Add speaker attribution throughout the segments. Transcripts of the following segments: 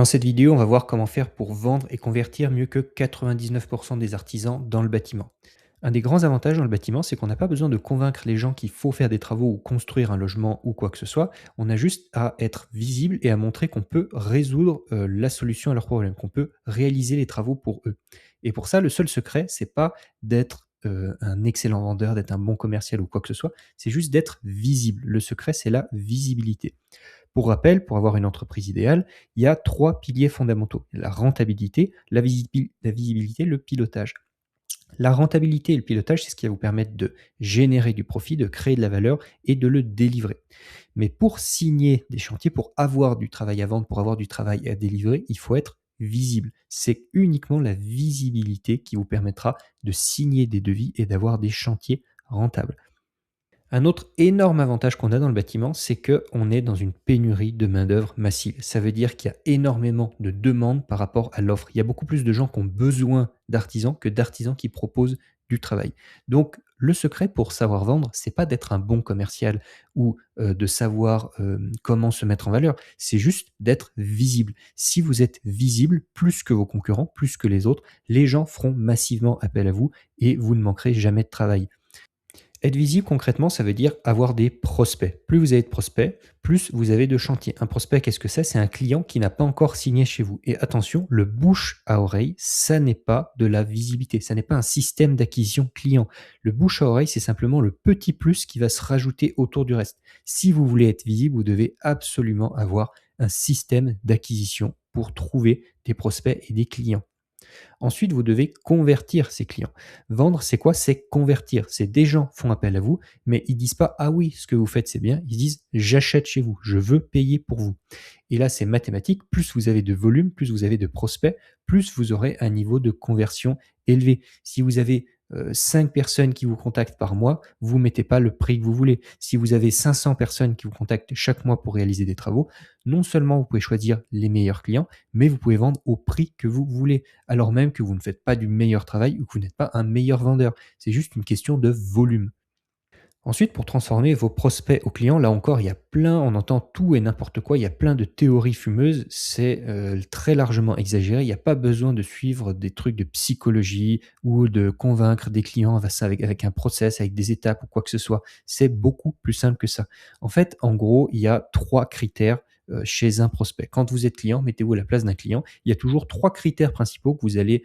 Speaker 1: Dans cette vidéo, on va voir comment faire pour vendre et convertir mieux que 99% des artisans dans le bâtiment. Un des grands avantages dans le bâtiment, c'est qu'on n'a pas besoin de convaincre les gens qu'il faut faire des travaux ou construire un logement ou quoi que ce soit. On a juste à être visible et à montrer qu'on peut résoudre la solution à leurs problèmes, qu'on peut réaliser les travaux pour eux. Et pour ça, le seul secret, c'est pas d'être un excellent vendeur, d'être un bon commercial ou quoi que ce soit, c'est juste d'être visible. Le secret, c'est la visibilité. Pour rappel, pour avoir une entreprise idéale, il y a 3 piliers fondamentaux: la rentabilité, la visibilité, le pilotage. La rentabilité et le pilotage, c'est ce qui va vous permettre de générer du profit, de créer de la valeur et de le délivrer. Mais pour signer des chantiers, pour avoir du travail à vendre, pour avoir du travail à délivrer, il faut être visible. C'est uniquement la visibilité qui vous permettra de signer des devis et d'avoir des chantiers rentables. Un autre énorme avantage qu'on a dans le bâtiment, c'est qu'on est dans une pénurie de main-d'œuvre massive. Ça veut dire qu'il y a énormément de demandes par rapport à l'offre. Il y a beaucoup plus de gens qui ont besoin d'artisans que d'artisans qui proposent du travail. Donc, le secret pour savoir vendre, c'est pas d'être un bon commercial ou de savoir comment se mettre en valeur. C'est juste d'être visible. Si vous êtes visible plus que vos concurrents, plus que les autres, les gens feront massivement appel à vous et vous ne manquerez jamais de travail. Être visible concrètement, ça veut dire avoir des prospects. Plus vous avez de prospects, plus vous avez de chantiers. Un prospect, qu'est-ce que c'est? C'est un client qui n'a pas encore signé chez vous. Et attention, le bouche à oreille, ça n'est pas de la visibilité, ça n'est pas un système d'acquisition client. Le bouche à oreille, c'est simplement le petit plus qui va se rajouter autour du reste. Si vous voulez être visible, vous devez absolument avoir un système d'acquisition pour trouver des prospects et des clients. Ensuite, vous devez convertir ces clients. Vendre, c'est quoi? C'est convertir. C'est des gens font appel à vous, mais ils disent pas: «Ah oui, ce que vous faites, c'est bien». Ils disent: «J'achète chez vous, je veux payer pour vous». Et là, c'est mathématique. Plus vous avez de volume, plus vous avez de prospects, plus vous aurez un niveau de conversion élevé. Si vous avez 5 personnes qui vous contactent par mois, vous mettez pas le prix que vous voulez. Si vous avez 500 personnes qui vous contactent chaque mois pour réaliser des travaux, non seulement vous pouvez choisir les meilleurs clients, mais vous pouvez vendre au prix que vous voulez, alors même que vous ne faites pas du meilleur travail ou que vous n'êtes pas un meilleur vendeur. C'est juste une question de volume. Ensuite, pour transformer vos prospects aux clients, là encore, il y a plein, on entend tout et n'importe quoi, il y a plein de théories fumeuses, c'est très largement exagéré. Il n'y a pas besoin de suivre des trucs de psychologie ou de convaincre des clients avec un process, avec des étapes ou quoi que ce soit. C'est beaucoup plus simple que ça. En fait, en gros, il y a 3 critères chez un prospect. Quand vous êtes client, mettez-vous à la place d'un client. Il y a toujours 3 critères principaux que vous allez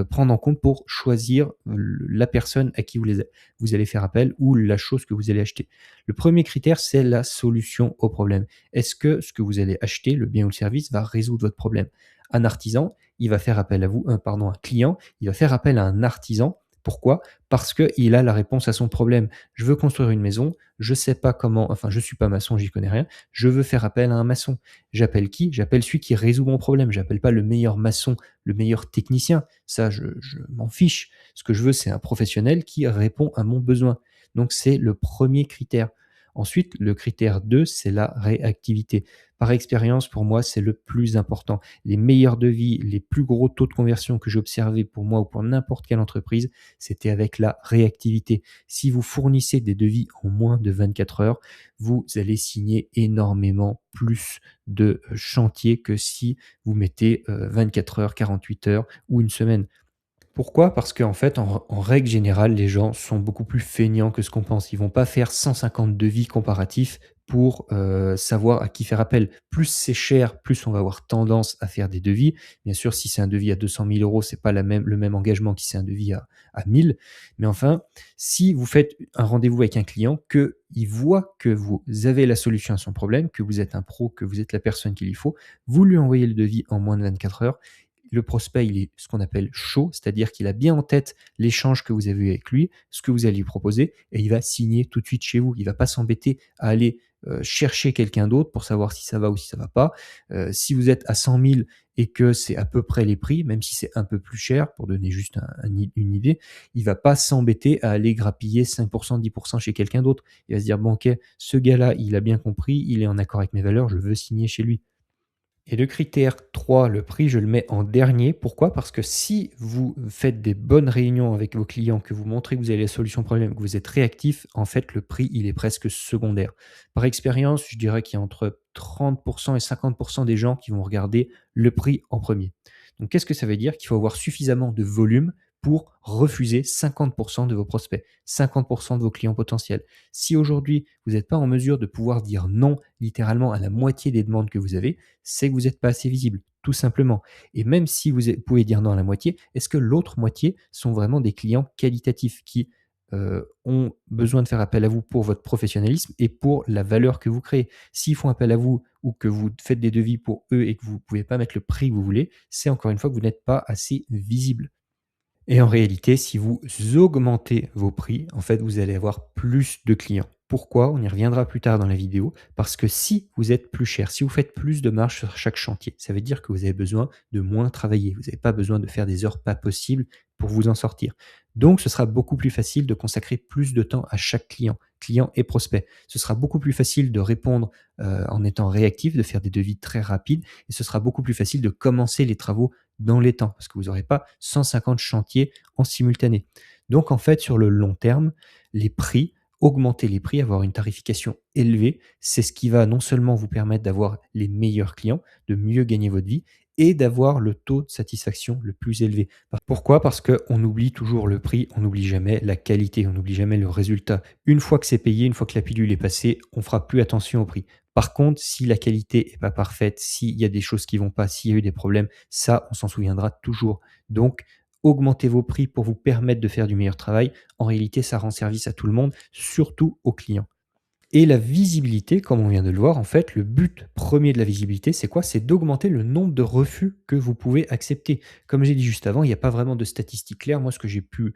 Speaker 1: prendre en compte pour choisir la personne à qui vous allez faire appel ou la chose que vous allez acheter. Le premier critère, c'est la solution au problème. Est-ce que ce que vous allez acheter, le bien ou le service, va résoudre votre problème? Un artisan, il va faire appel à vous, pardon, un client, il va faire appel à un artisan. Pourquoi? Parce qu'il a la réponse à son problème. Je veux construire une maison, je sais pas comment, enfin je suis pas maçon, j'y connais rien, je veux faire appel à un maçon. J'appelle qui? J'appelle celui qui résout mon problème. J'appelle pas le meilleur maçon, le meilleur technicien. Ça, je m'en fiche. Ce que je veux, c'est un professionnel qui répond à mon besoin. Donc c'est le premier critère. Ensuite, le critère 2, c'est la réactivité. Par expérience, pour moi, c'est le plus important. Les meilleurs devis, les plus gros taux de conversion que j'ai observés pour moi ou pour n'importe quelle entreprise, c'était avec la réactivité. Si vous fournissez des devis en moins de 24 heures, vous allez signer énormément plus de chantiers que si vous mettez 24 heures, 48 heures ou une semaine. Pourquoi? Parce qu'en fait, en règle générale, les gens sont beaucoup plus feignants que ce qu'on pense. Ils vont pas faire 150 devis comparatifs pour, savoir à qui faire appel. Plus c'est cher, plus on va avoir tendance à faire des devis. Bien sûr, si c'est un devis à 200 000 €, c'est pas le même engagement que si c'est un devis à 1 000. Mais enfin, si vous faites un rendez-vous avec un client, qu'il voit que vous avez la solution à son problème, que vous êtes un pro, que vous êtes la personne qu'il lui faut, vous lui envoyez le devis en moins de 24 heures. Le prospect, il est ce qu'on appelle chaud, c'est-à-dire qu'il a bien en tête l'échange que vous avez eu avec lui, ce que vous allez lui proposer et il va signer tout de suite chez vous. Il va pas s'embêter à aller, chercher quelqu'un d'autre pour savoir si ça va ou si ça va pas. Si vous êtes à 100 000 et que c'est à peu près les prix, même si c'est un peu plus cher, pour donner juste une idée, il va pas s'embêter à aller grappiller 5 10 chez quelqu'un d'autre. Il va se dire: «Bon OK, ce gars-là, il a bien compris, il est en accord avec mes valeurs, je veux signer chez lui». Et le critère 3, le prix, je le mets en dernier. Pourquoi? Parce que si vous faites des bonnes réunions avec vos clients, que vous montrez que vous avez la solution au problème, que vous êtes réactif, en fait, le prix, il est presque secondaire. Par expérience, je dirais qu'il y a entre 30 et 50 des gens qui vont regarder le prix en premier. Donc qu'est-ce que ça veut dire? Qu'il faut avoir suffisamment de volume pour refuser 50 de vos prospects, 50 de vos clients potentiels. Si aujourd'hui, vous n'êtes pas en mesure de pouvoir dire non littéralement à la moitié des demandes que vous avez, c'est que vous n'êtes pas assez visible, tout simplement. Et même si pouvez dire non à la moitié, est-ce que l'autre moitié sont vraiment des clients qualitatifs qui ont besoin de faire appel à vous pour votre professionnalisme et pour la valeur que vous créez? S'ils font appel à vous ou que vous faites des devis pour eux et que vous ne pouvez pas mettre le prix que vous voulez, c'est encore une fois que vous n'êtes pas assez visible. Et en réalité, si vous augmentez vos prix, en fait, vous allez avoir plus de clients. Pourquoi? On y reviendra plus tard dans la vidéo. Parce que si vous êtes plus cher, si vous faites plus de marge sur chaque chantier, ça veut dire que vous avez besoin de moins travailler. Vous n'avez pas besoin de faire des heures pas possibles pour vous en sortir. Donc, ce sera beaucoup plus facile de consacrer plus de temps à chaque client et prospect. Ce sera beaucoup plus facile de répondre en étant réactif, de faire des devis très rapides, et ce sera beaucoup plus facile de commencer les travaux dans les temps, parce que vous n'aurez pas 150 chantiers en simultané. Donc en fait, sur le long terme, les prix, augmenter les prix, avoir une tarification élevée, c'est ce qui va non seulement vous permettre d'avoir les meilleurs clients, de mieux gagner votre vie et d'avoir le taux de satisfaction le plus élevé. Pourquoi? Parce qu'on oublie toujours le prix, on n'oublie jamais la qualité, on n'oublie jamais le résultat. Une fois que c'est payé, une fois que la pilule est passée, on fera plus attention au prix. Par contre, si la qualité est pas parfaite, s'il y a des choses qui vont pas, s'il y a eu des problèmes, ça, on s'en souviendra toujours. Donc, augmentez vos prix pour vous permettre de faire du meilleur travail. En réalité, ça rend service à tout le monde, surtout aux clients. Et la visibilité, comme on vient de le voir, en fait, le but premier de la visibilité, c'est quoi? C'est d'augmenter le nombre de refus que vous pouvez accepter. Comme j'ai dit juste avant, il n'y a pas vraiment de statistiques claires. Moi, ce que j'ai pu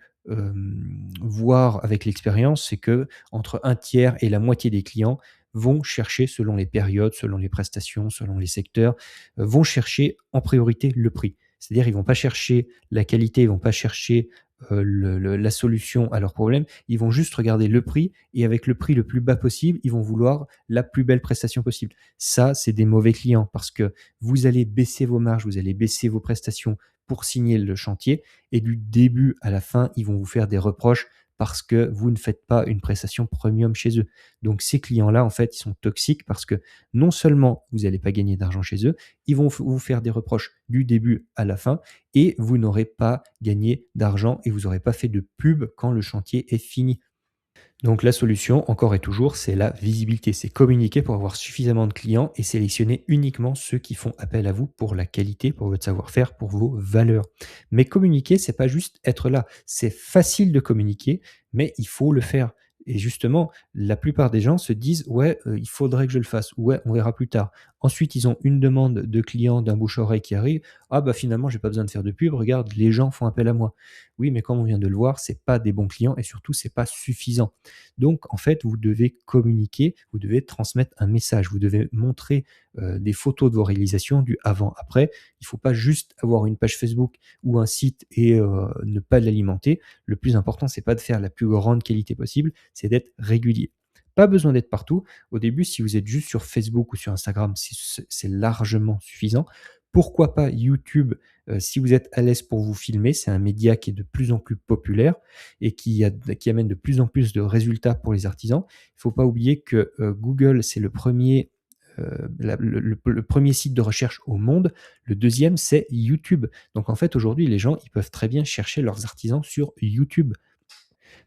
Speaker 1: voir avec l'expérience, c'est que entre un tiers et la moitié des clients vont chercher, selon les périodes, selon les prestations, selon les secteurs, vont chercher en priorité le prix. C'est-à-dire, ils vont pas chercher la qualité, ils vont pas chercher la solution à leurs problèmes. Ils vont juste regarder le prix et avec le prix le plus bas possible, ils vont vouloir la plus belle prestation possible. Ça, c'est des mauvais clients parce que vous allez baisser vos marges, vous allez baisser vos prestations pour signer le chantier et du début à la fin, ils vont vous faire des reproches parce que vous ne faites pas une prestation premium chez eux. Donc ces clients-là, en fait, ils sont toxiques parce que non seulement vous n'allez pas gagner d'argent chez eux, ils vont vous faire des reproches du début à la fin et vous n'aurez pas gagné d'argent et vous n'aurez pas fait de pub quand le chantier est fini. Donc la solution, encore et toujours, c'est la visibilité. C'est communiquer pour avoir suffisamment de clients et sélectionner uniquement ceux qui font appel à vous pour la qualité, pour votre savoir-faire, pour vos valeurs. Mais communiquer, c'est pas juste être là. C'est facile de communiquer, mais il faut le faire. Et justement, la plupart des gens se disent ouais, il faudrait que je le fasse. Ouais, on verra plus tard. Ensuite, ils ont une demande de client d'un bouche-oreille qui arrive. Ah bah finalement, j'ai pas besoin de faire de pub. Regarde, les gens font appel à moi. Oui, mais comme on vient de le voir, c'est pas des bons clients et surtout, c'est pas suffisant. Donc, en fait, vous devez communiquer, vous devez transmettre un message, vous devez montrer des photos de vos réalisations, du avant-après. Il ne faut pas juste avoir une page Facebook ou un site et ne pas l'alimenter. Le plus important, c'est pas de faire la plus grande qualité possible, c'est d'être régulier. Pas besoin d'être partout. Au début, si vous êtes juste sur Facebook ou sur Instagram, c'est largement suffisant. Pourquoi pas YouTube, si vous êtes à l'aise pour vous filmer, c'est un média qui est de plus en plus populaire et qui amène de plus en plus de résultats pour les artisans. Il ne faut pas oublier que Google, c'est le premier, le premier site de recherche au monde. Le deuxième, c'est YouTube. Donc en fait, aujourd'hui, les gens, ils peuvent très bien chercher leurs artisans sur YouTube.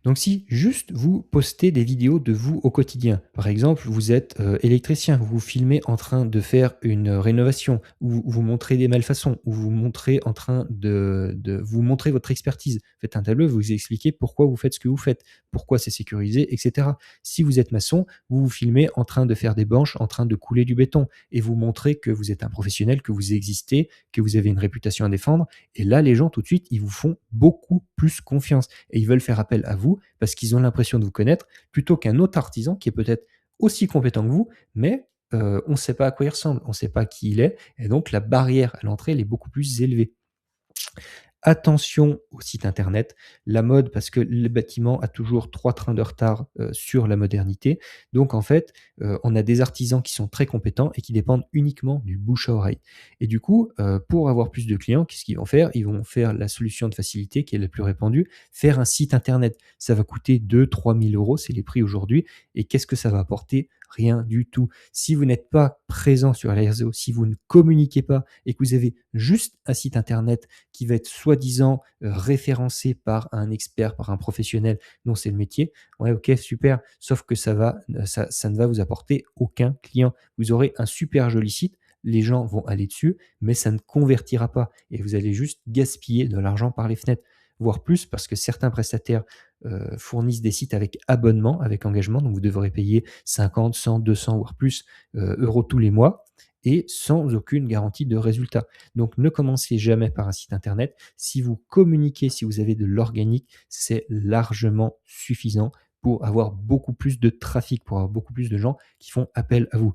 Speaker 1: Donc si juste vous postez des vidéos de vous au quotidien, par exemple, vous êtes électricien, vous vous filmez en train de faire une rénovation, ou vous montrez des malfaçons, ou vous montrez en train de vous montrer votre expertise. Faites un tableau, vous expliquez pourquoi vous faites ce que vous faites, pourquoi c'est sécurisé, etc. Si vous êtes maçon, vous vous filmez en train de faire des banches, en train de couler du béton, et vous montrez que vous êtes un professionnel, que vous existez, que vous avez une réputation à défendre. Et là, les gens, tout de suite, ils vous font beaucoup plus confiance et ils veulent faire appel à vous parce qu'ils ont l'impression de vous connaître plutôt qu'un autre artisan qui est peut-être aussi compétent que vous, mais on ne sait pas à quoi il ressemble, on ne sait pas qui il est et donc la barrière à l'entrée, elle est beaucoup plus élevée. attention au site internet. La mode, parce que le bâtiment a toujours 3 trains de retard, sur la modernité. Donc en fait, on a des artisans qui sont très compétents et qui dépendent uniquement du bouche à oreille. Et du coup, pour avoir plus de clients, qu'est-ce qu'ils vont faire? Ils vont faire la solution de facilité qui est la plus répandue, faire un site internet. Ça va coûter 2 000 à 3 000 €, c'est les prix aujourd'hui. Et qu'est-ce que ça va apporter? Rien du tout. Si vous n'êtes pas présent sur les réseaux, si vous ne communiquez pas et que vous avez juste un site internet qui va être soi-disant, référencé par un expert, par un professionnel dont c'est le métier, ouais, OK, super, sauf que ça ne va vous apporter aucun client. Vous aurez un super joli site, les gens vont aller dessus, mais ça ne convertira pas et vous allez juste gaspiller de l'argent par les fenêtres, voire plus parce que certains prestataires, fournissent des sites avec abonnement, avec engagement, donc vous devrez payer 50, 100, 200 voire plus, euros tous les mois et sans aucune garantie de résultat. Donc ne commencez jamais par un site internet. Si vous communiquez, si vous avez de l'organique, c'est largement suffisant pour avoir beaucoup plus de trafic, pour avoir beaucoup plus de gens qui font appel à vous.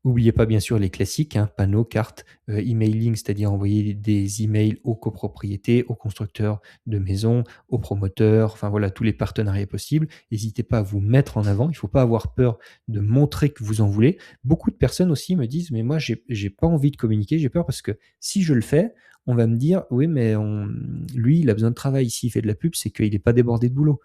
Speaker 1: N'oubliez pas bien sûr les classiques, hein, panneaux, cartes, emailing, c'est-à-dire envoyer des emails aux copropriétés, aux constructeurs de maisons, aux promoteurs, enfin voilà, tous les partenariats possibles. N'hésitez pas à vous mettre en avant, il ne faut pas avoir peur de montrer que vous en voulez. Beaucoup de personnes aussi me disent: «Mais moi j'ai pas envie de communiquer, j'ai peur parce que si je le fais, on va me dire: "Oui mais lui il a besoin de travail, s'il fait de la pub, c'est qu'il est pas débordé de boulot"».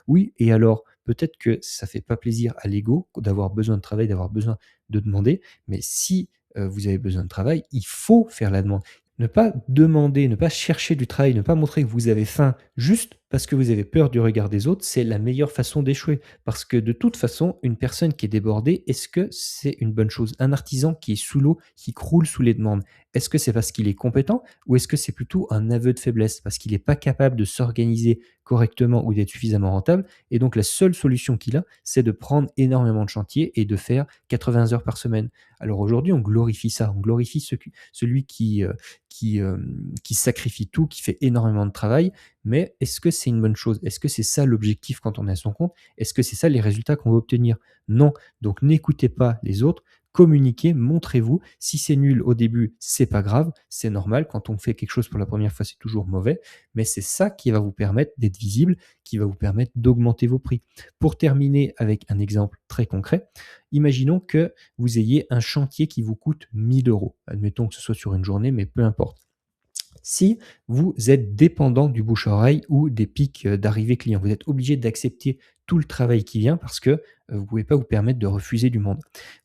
Speaker 1: Oui et alors? Peut-être que ça fait pas plaisir à l'ego d'avoir besoin de travail, d'avoir besoin de demander, mais si, vous avez besoin de travail, il faut faire la demande. Ne pas demander, ne pas chercher du travail, ne pas montrer que vous avez faim juste parce que vous avez peur du regard des autres, c'est la meilleure façon d'échouer. Parce que de toute façon, une personne qui est débordée, est-ce que c'est une bonne chose? Un artisan qui est sous l'eau, qui croule sous les demandes, est-ce que c'est parce qu'il est compétent ou est-ce que c'est plutôt un aveu de faiblesse? Parce qu'il n'est pas capable de s'organiser correctement ou d'être suffisamment rentable et donc la seule solution qu'il a, c'est de prendre énormément de chantiers et de faire 80 heures par semaine. Alors aujourd'hui, on glorifie ça, on glorifie celui qui sacrifie tout, qui fait énormément de travail, mais est-ce que c'est une bonne chose? Est-ce que c'est ça l'objectif quand on est à son compte? Est-ce que c'est ça les résultats qu'on veut obtenir? Non, donc n'écoutez pas les autres, communiquez, montrez-vous. Si c'est nul au début, c'est pas grave, c'est normal. Quand on fait quelque chose pour la première fois, c'est toujours mauvais, mais c'est ça qui va vous permettre d'être visible, qui va vous permettre d'augmenter vos prix. Pour terminer avec un exemple très concret, imaginons que vous ayez un chantier qui vous coûte 1 000 €. Admettons que ce soit sur une journée, mais peu importe. Si vous êtes dépendant du bouche-à-oreille ou des pics, d'arrivée clients, vous êtes obligé d'accepter tout le travail qui vient parce que, vous ne pouvez pas vous permettre de refuser du monde.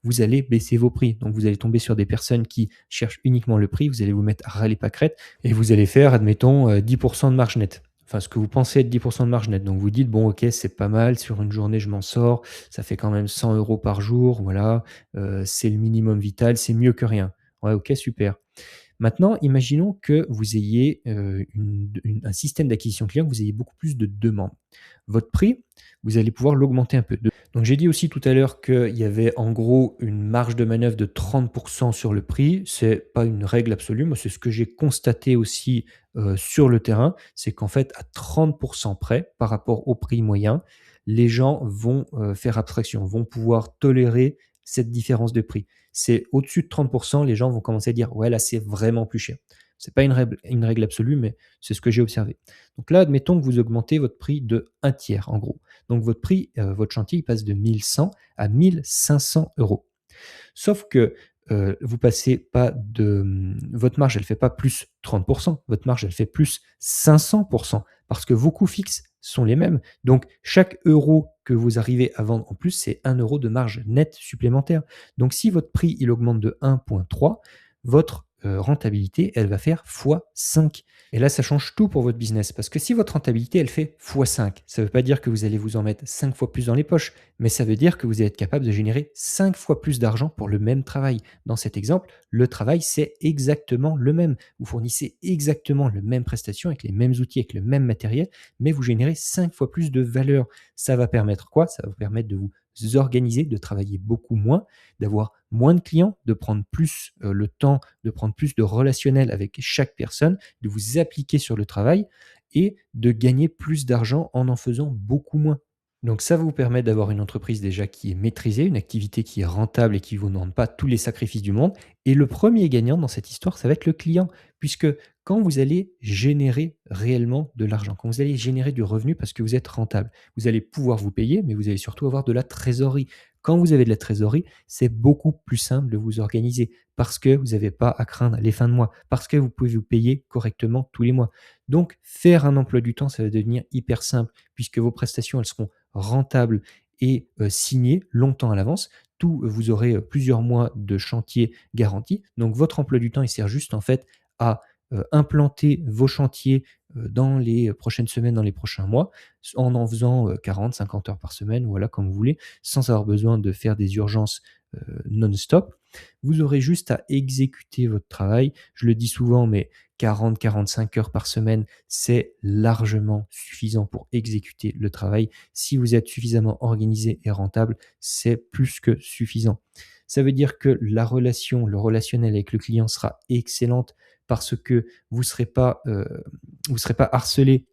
Speaker 1: Vous allez baisser vos prix, donc vous allez tomber sur des personnes qui cherchent uniquement le prix, vous allez vous mettre à râler pâquerette et vous allez faire, admettons, 10 de marge nette. Enfin, ce que vous pensez être 10 de marge nette. Donc vous dites: «Bon OK, c'est pas mal, sur une journée je m'en sors, ça fait quand même 100 € par jour, voilà, c'est le minimum vital, c'est mieux que rien». Ouais, OK, super. Maintenant, imaginons que vous ayez, un système d'acquisition client, que vous ayez beaucoup plus de demandes. Votre prix, vous allez pouvoir l'augmenter un peu. Donc j'ai dit aussi tout à l'heure qu'il y avait en gros une marge de manœuvre de 30 sur le prix. C'est pas une règle absolue, moi c'est ce que j'ai constaté aussi, sur le terrain. C'est qu'en fait à 30 près, par rapport au prix moyen, les gens vont, faire abstraction, vont pouvoir tolérer cette différence de prix. C'est au-dessus de 30, les gens vont commencer à dire: «Ouais, là, c'est vraiment plus cher». C'est pas une règle absolue, mais c'est ce que j'ai observé. Donc là, admettons que vous augmentez votre prix de un tiers, en gros. Donc votre prix, votre chantier, il passe de 1 100 à 1 500 €. Sauf que, vous passez pas votre marge, elle fait pas plus 30, votre marge, elle fait plus 500 parce que vos coûts fixes sont les mêmes. Donc chaque euro que vous arrivez à vendre en plus, c'est 1 € de marge nette supplémentaire. Donc si votre prix, il augmente de 1,3, votre, rentabilité, elle va faire fois 5. Et là, ça change tout pour votre business parce que si votre rentabilité, elle fait fois 5, ça ne veut pas dire que vous allez vous en mettre 5 fois plus dans les poches, mais ça veut dire que vous allez être capable de générer 5 fois plus d'argent pour le même travail. Dans cet exemple, le travail, c'est exactement le même. Vous fournissez exactement la même prestation avec les mêmes outils, avec le même matériel, mais vous générez 5 fois plus de valeur. Ça va permettre quoi? Ça va vous permettre de vous organiser, de travailler beaucoup moins, d'avoir moins de clients, de prendre plus le temps, de prendre plus de relationnel avec chaque personne, de vous appliquer sur le travail et de gagner plus d'argent en faisant beaucoup moins. Donc ça vous permet d'avoir une entreprise déjà qui est maîtrisée, une activité qui est rentable et qui ne vous demande pas tous les sacrifices du monde. Et le premier gagnant dans cette histoire, ça va être le client, puisque quand vous allez générer réellement de l'argent, quand vous allez générer du revenu parce que vous êtes rentable. Vous allez pouvoir vous payer, mais vous allez surtout avoir de la trésorerie. Quand vous avez de la trésorerie, c'est beaucoup plus simple de vous organiser parce que vous n'avez pas à craindre les fins de mois, parce que vous pouvez vous payer correctement tous les mois. Donc, faire un emploi du temps, ça va devenir hyper simple puisque vos prestations, elles seront rentables et signées longtemps à l'avance. Tout, vous aurez plusieurs mois de chantier garantis. Donc, votre emploi du temps, il sert juste en fait à implanter vos chantiers dans les prochaines semaines, dans les prochains mois, en faisant 40-50 heures par semaine, voilà, comme vous voulez, sans avoir besoin de faire des urgences non-stop. Vous aurez juste à exécuter votre travail. Je le dis souvent, mais 40-45 heures par semaine, c'est largement suffisant pour exécuter le travail. Si vous êtes suffisamment organisé et rentable, c'est plus que suffisant. Ça veut dire que la relation, le relationnel avec le client sera excellente parce que vous serez pas harcelé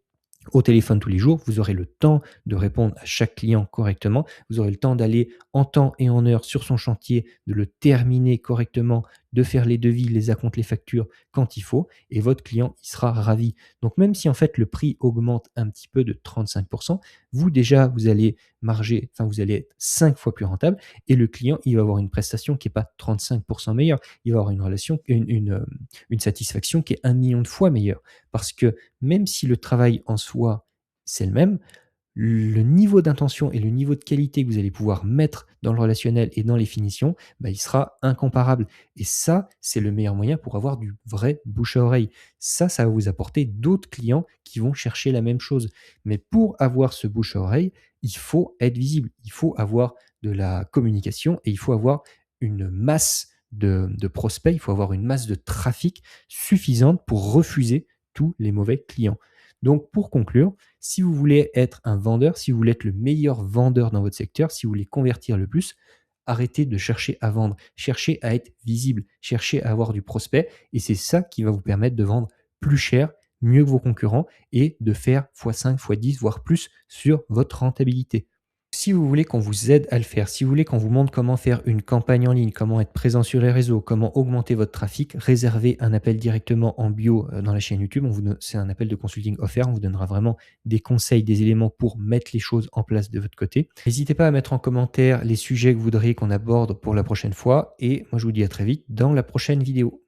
Speaker 1: au téléphone tous les jours, vous aurez le temps de répondre à chaque client correctement, vous aurez le temps d'aller en temps et en heure sur son chantier, de le terminer correctement, de faire les devis, les acomptes, les factures quand il faut et votre client, il sera ravi. Donc même si en fait le prix augmente un petit peu de 35, vous déjà, vous allez marger, enfin vous allez être 5 fois plus rentable et le client, il va avoir une prestation qui est pas 35 meilleure, il va avoir une relation une satisfaction qui est 1 million de fois meilleure. Parce que même si le travail en soi, c'est le même, le niveau d'intention et le niveau de qualité que vous allez pouvoir mettre dans le relationnel et dans les finitions, bah, il sera incomparable. Et ça, c'est le meilleur moyen pour avoir du vrai bouche à oreille. Ça va vous apporter d'autres clients qui vont chercher la même chose. Mais pour avoir ce bouche à oreille, il faut être visible, il faut avoir de la communication et il faut avoir une masse de prospects, il faut avoir une masse de trafic suffisante pour refuser tous les mauvais clients. Donc pour conclure, si vous voulez être un vendeur, si vous voulez être le meilleur vendeur dans votre secteur, si vous voulez convertir le plus, arrêtez de chercher à vendre, cherchez à être visible, cherchez à avoir du prospect et c'est ça qui va vous permettre de vendre plus cher, mieux que vos concurrents et de faire x5, x10, voire plus sur votre rentabilité. Si vous voulez qu'on vous aide à le faire, si vous voulez qu'on vous montre comment faire une campagne en ligne, comment être présent sur les réseaux, comment augmenter votre trafic, réservez un appel directement en bio dans la chaîne YouTube. C'est un appel de consulting offert. On vous donnera vraiment des conseils, des éléments pour mettre les choses en place de votre côté. N'hésitez pas à mettre en commentaire les sujets que vous voudriez qu'on aborde pour la prochaine fois. Et moi, je vous dis à très vite dans la prochaine vidéo.